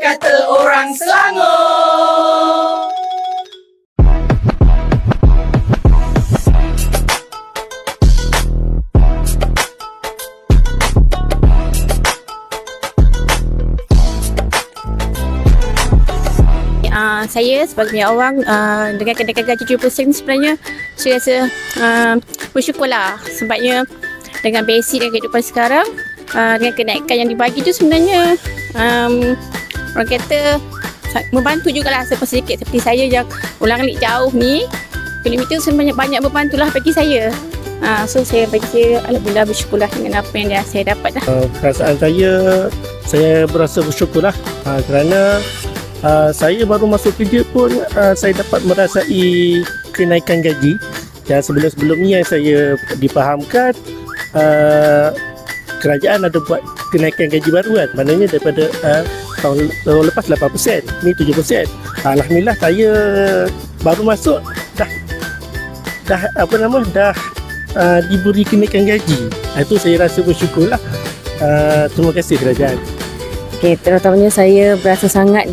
kata orang Selangor. Saya sebagai orang dengan kenaikan gaji 7% sebenarnya saya rasa bersyukurlah sebabnya dengan basic dan kehidupan sekarang dengan kenaikan yang dibagi tu sebenarnya orang kata membantu jugalah sedikit seperti saya yang ulang-alik jauh ni kilometer sebenarnya banyak membantulah bagi saya. So saya bagi alhamdulillah bersyukurlah dengan apa yang saya dapat dah. Perasaan saya berasa bersyukurlah kerana saya baru masuk kerja pun saya dapat merasai kenaikan gaji. Dan sebelum-sebelum ni yang saya difahamkan kerajaan ada buat kenaikan gaji baru kan. Maknanya daripada tahun lepas 8%, ni 7%. Alhamdulillah saya baru masuk dah diberi kenaikan gaji. Itu saya rasa bersyukurlah. Terima kasih kerajaan. Okay, terutamanya saya berasa sangat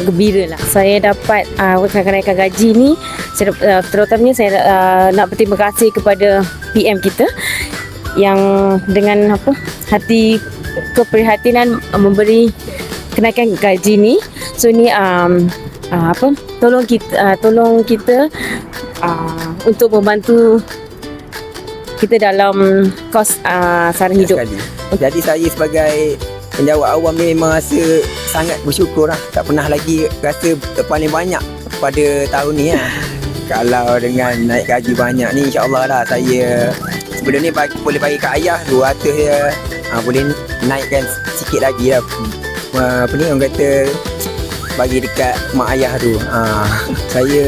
gembira lah. Saya dapat kenaikan gaji ni. Terutamanya saya nak berterima kasih kepada PM kita yang dengan hati keprihatinan memberi kenaikan gaji ni. So ni tolong kita untuk membantu kita dalam kos sara hidup. Jadi saya sebagai penjawat awam ni memang rasa sangat bersyukur lah. Tak pernah lagi rasa paling banyak pada tahun ni lah. Kalau dengan naik gaji banyak ni, insyaAllah lah saya sebelum ni boleh bagi kat ayah 200 je. Boleh naikkan sikit lagi lah. Apa ni orang kata bagi dekat mak ayah tu. Saya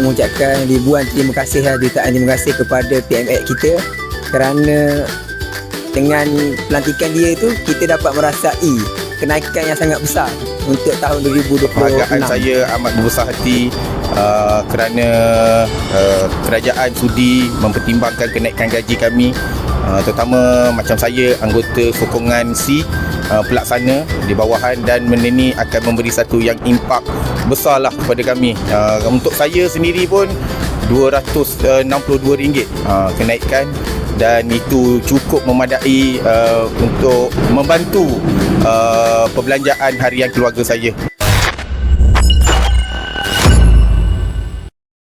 mengucapkan ribuan terima kasih lah, jutaan terima kasih kepada PMX kita kerana dengan pelantikan dia itu kita dapat merasai kenaikan yang sangat besar untuk tahun 2026. Perhargaan saya amat berbesar hati kerana kerajaan sudi mempertimbangkan kenaikan gaji kami, terutama macam saya anggota sokongan C pelaksana di bawahan, dan benda ni akan memberi satu yang impak besarlah kepada kami. Untuk saya sendiri pun RM262 kenaikan, dan itu cukup memadai untuk membantu perbelanjaan harian keluarga saya.